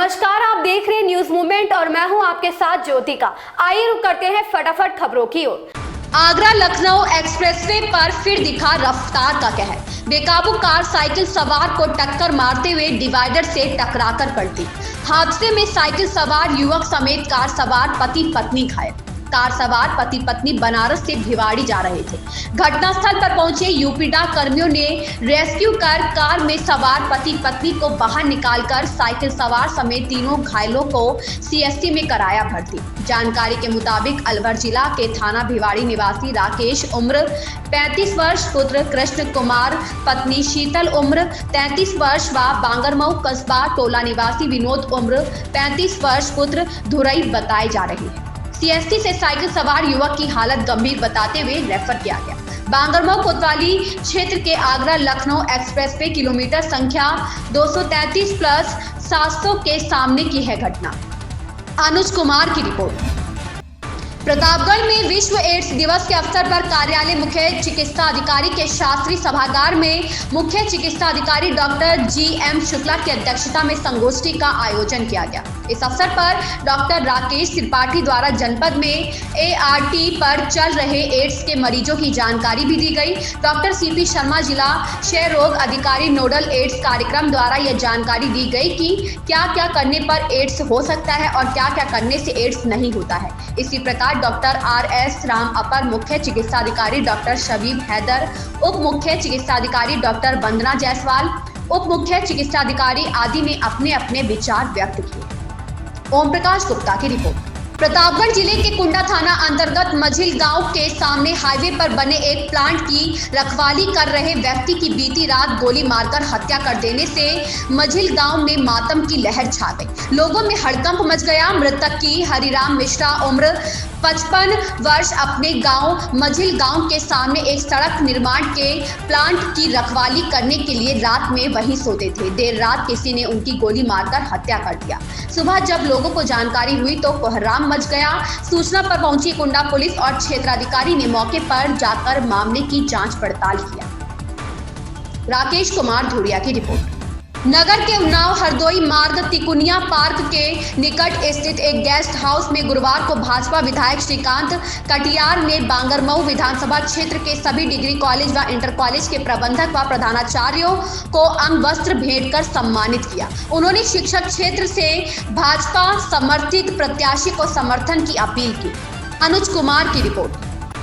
नमस्कार, आप देख रहे हैं न्यूज मूवमेंट और मैं हूं आपके साथ ज्योतिका। आइए रुक करते हैं फटाफट खबरों की ओर। आगरा लखनऊ एक्सप्रेसवे पर फिर दिखा रफ्तार का कहर। बेकाबू कार साइकिल सवार को टक्कर मारते हुए डिवाइडर से टकराकर पलटी। हादसे में साइकिल सवार युवक समेत कार सवार पति पत्नी घायल। कार सवार पति पत्नी बनारस से भिवाड़ी जा रहे थे। घटनास्थल पर पहुंचे यूपीडा कर्मियों ने रेस्क्यू कर कार में सवार पति पत्नी को बाहर निकालकर साइकिल सवार समेत तीनों घायलों को सीएससी में कराया भर्ती। जानकारी के मुताबिक अलवर जिला के थाना भिवाड़ी निवासी राकेश उम्र 35 वर्ष, पुत्र कृष्ण कुमार, पत्नी शीतल उम्र 33 वर्ष व बांगरमऊ कस्बा टोला निवासी विनोद उम्र 35 वर्ष पुत्र धुरई बताए जा रहे हैं। सीएससी से साइकिल सवार युवक की हालत गंभीर बताते हुए रेफर किया गया। बांगरमऊ कोतवाली क्षेत्र के आगरा लखनऊ एक्सप्रेस पे किलोमीटर संख्या 233+700 के सामने की है घटना। अनुज कुमार की रिपोर्ट। प्रतापगढ़ में विश्व एड्स दिवस के अवसर पर कार्यालय मुख्य चिकित्सा अधिकारी के शास्त्री सभागार में मुख्य चिकित्सा अधिकारी डॉक्टर GM शुक्ला की अध्यक्षता में संगोष्ठी का आयोजन किया गया। इस अवसर पर डॉक्टर राकेश त्रिपाठी द्वारा जनपद में ART पर चल रहे एड्स के मरीजों की जानकारी भी दी गई। डॉक्टर CP शर्मा जिला क्षय रोग अधिकारी नोडल एड्स कार्यक्रम द्वारा यह जानकारी दी गई कि क्या क्या करने पर एड्स हो सकता है और क्या क्या करने से एड्स नहीं होता है। इसी प्रकार डॉक्टर RS राम अपर मुख्य चिकित्सा अधिकारी डॉक्टर शबीब हैदर, उप मुख्य चिकित्सा अधिकारी डॉक्टर वंदना जायसवाल, उप मुख्य चिकित्सा अधिकारी आदि ने अपने अपने विचार व्यक्त किए। ओम प्रकाश गुप्ता की रिपोर्ट। प्रतापगढ़ जिले के कुंडा थाना अंतर्गत मझिल गांव के सामने हाईवे पर बने एक प्लांट की रखवाली कर रहे व्यक्ति की बीती रात गोली मारकर हत्या कर देने से मझिल गांव में मातम की लहर छा गई। लोगों में हड़कंप मच गया। मृतक की हरिराम मिश्रा उम्र 55 वर्ष अपने गांव मझिल गांव के सामने एक सड़क निर्माण के प्लांट की रखवाली करने के लिए रात में वहीं सोते थे। देर रात किसी ने उनकी गोली मारकर हत्या कर दिया। सुबह जब लोगों को जानकारी हुई तो कोहराम मच गया। सूचना पर पहुंची कुंडा पुलिस और क्षेत्राधिकारी ने मौके पर जाकर मामले की जांच पड़ताल किया। राकेश कुमार धुरिया की रिपोर्ट। नगर के उन्नाव हरदोई मार्ग तिकुनिया पार्क के निकट स्थित एक गेस्ट हाउस में गुरुवार को भाजपा विधायक श्रीकांत कटियार ने बांगरमऊ विधानसभा क्षेत्र के सभी डिग्री कॉलेज व इंटर कॉलेज के प्रबंधक व प्रधानाचार्यों को अंग वस्त्र भेंट कर सम्मानित किया। उन्होंने शिक्षक क्षेत्र से भाजपा समर्थित प्रत्याशी को समर्थन की अपील की। अनुज कुमार की रिपोर्ट।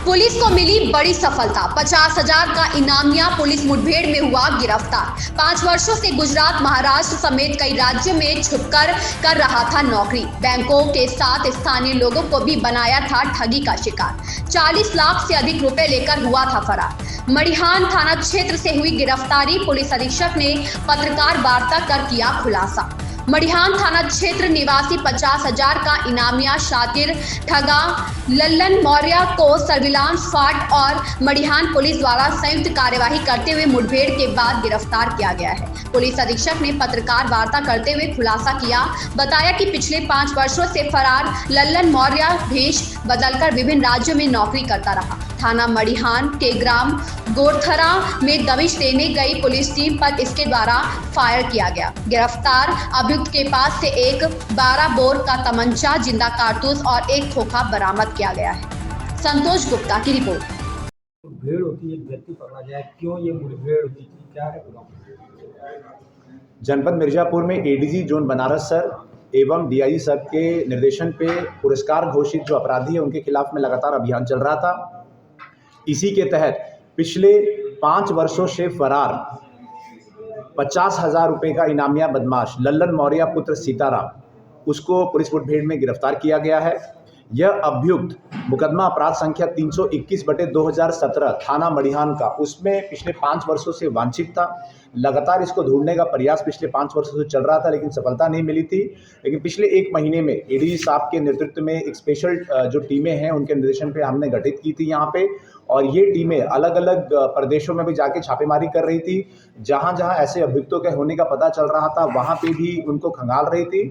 पुलिस को मिली बड़ी सफलता। 50,000 का इनामिया पुलिस मुठभेड़ में हुआ गिरफ्तार। 5 वर्षों से गुजरात, महाराष्ट्र समेत कई राज्यों में छुपकर कर रहा था नौकरी। बैंकों के साथ स्थानीय लोगों को भी बनाया था ठगी का शिकार। 40 लाख से अधिक रुपए लेकर हुआ था फरार। मड़िहान थाना क्षेत्र से हुई गिरफ्तारी। पुलिस अधीक्षक ने पत्रकार वार्ता कर किया खुलासा। मड़िहान थाना क्षेत्र निवासी 50,000 का इनामिया शातिर ठगा लल्लन मौर्य को सर्विलांस फाट और मड़िहान पुलिस द्वारा संयुक्त कार्यवाही करते हुए मुठभेड़ के बाद गिरफ्तार किया गया है। पुलिस अधीक्षक ने पत्रकार वार्ता करते हुए खुलासा किया। बताया कि पिछले 5 वर्षों से फरार लल्लन मौर्य भेष बदलकर विभिन्न राज्यों में नौकरी करता रहा। थाना मड़िहान के ग्राम गोरथरा में दबिश देने गई पुलिस टीम पर इसके द्वारा फायर किया गया। गिरफ्तार अभियुक्त के पास से एक 12 बोर का तमंचा, जिंदा कारतूस और एक खोखा बरामद किया गया है। संतोष गुप्ता की रिपोर्ट। मुठभेड़ होती है, व्यक्ति पकड़ा जाए, क्यों ये मुठभेड़ होती थी, क्या है पूरा? जनपद मिर्जापुर में ADG जोन बनारस सर एवं DIG सर के निर्देशन पे पुरस्कार घोषित जो अपराधी है उनके खिलाफ में लगातार अभियान चल रहा था। इसी के तहत पिछले 5 वर्षों से फरार 50,000 रुपये का इनामिया बदमाश लल्लन मौर्य पुत्र सीताराम, उसको पुलिस मुठभेड़ में गिरफ्तार किया गया है। यह अभियुक्त मुकदमा अपराध संख्या 321/2017 थाना मड़िहान का, उसमें पिछले 5 वर्षों से वांछित था। लगातार इसको ढूंढने का प्रयास पिछले 5 वर्षों से चल रहा था, लेकिन सफलता नहीं मिली थी। लेकिन पिछले 1 महीने में ADG साहब के नेतृत्व में एक स्पेशल जो टीमें हैं उनके निर्देशन पे हमने गठित की थी यहाँ पे, और ये टीमें अलग अलग प्रदेशों में भी जाके छापेमारी कर रही थी। जहाँ जहाँ ऐसे अभियुक्तों के होने का पता चल रहा था वहाँ पे भी उनको खंगाल रही थी।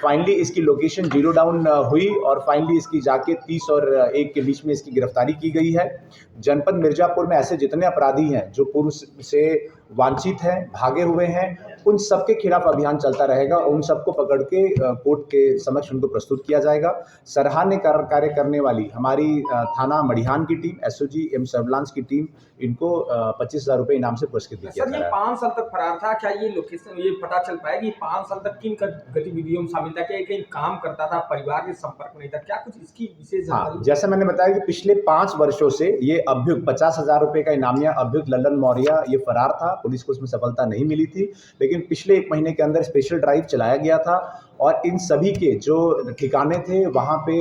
फाइनली इसकी लोकेशन जीरो डाउन हुई और फाइनली इसकी जाके 30 और 1 के बीच में इसकी गिरफ्तारी की गई है। जनपद मिर्जापुर में ऐसे जितने अपराधी हैं जो पूर्व से वांछित हैं, भागे हुए हैं, उन सबके खिलाफ अभियान चलता रहेगा और उन सबको पकड़ के कोर्ट के समक्ष उनको प्रस्तुत किया जाएगा। सराहनीय कार्य करने वाली हमारी थाना मडिहान की टीम, एसओजी एम सर्विलांस की टीम, इनको 25,000 रुपये इनाम से पुरस्कृत किया सर, ये जाएगा। 5 साल तक फरार था, क्या ये लोकेशन ये पता चल पाया कि 5 साल तक किन गतिविधियों में शामिल था, क्या कहीं काम करता था, परिवार के संपर्क में नहीं था, क्या कुछ इसकी विशेष हाँ, जानकारी? जैसा मैंने बताया कि पिछले 5 वर्षों से ये अभियुक्त 50,000 रुपये का इनामिया अभियुक्त लल्लन मौर्य ये फरार था। पुलिस को उसमें सफलता नहीं मिली थी, लेकिन पिछले 1 महीने के अंदर स्पेशल ड्राइव चलाया गया था और इन सभी के जो ठिकाने थे वहाँ पे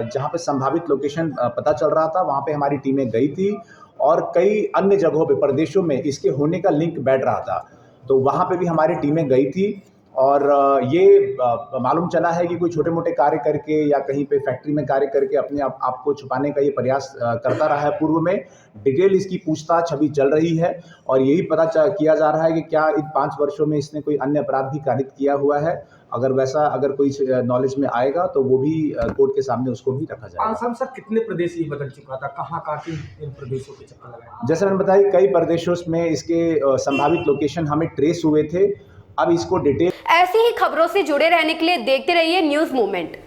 जहाँ पे संभावित लोकेशन पता चल रहा था, वहाँ पे हमारी टीमें गई थी और कई अन्य जगहों पे प्रदेशों में इसके होने का लिंक बैठ रहा था, तो वहाँ पे भी हमारी टीमें गई थी और ये मालूम चला है कि कोई छोटे मोटे कार्य करके या कहीं पे फैक्ट्री में कार्य करके अपने आप को छुपाने का ये प्रयास करता रहा है पूर्व में। डिटेल इसकी पूछताछ अभी चल रही है और यही पता किया जा रहा है कि क्या इन 5 वर्षों में इसने कोई अन्य अपराध भी कारित किया हुआ है। अगर कोई नॉलेज में आएगा तो वो भी कोर्ट के सामने उसको भी रखा 5 जाएगा। साल में सर कितने प्रदेश ये बदल चुका था, कहाँ किन प्रदेशों के चक्कर लगाए? जैसे मैंने बताया कई प्रदेशों में इसके संभावित लोकेशन हमें ट्रेस हुए थे, अब इसको डिटेल। ऐसी ही खबरों से जुड़े रहने के लिए देखते रहिए न्यूज़ मूवमेंट।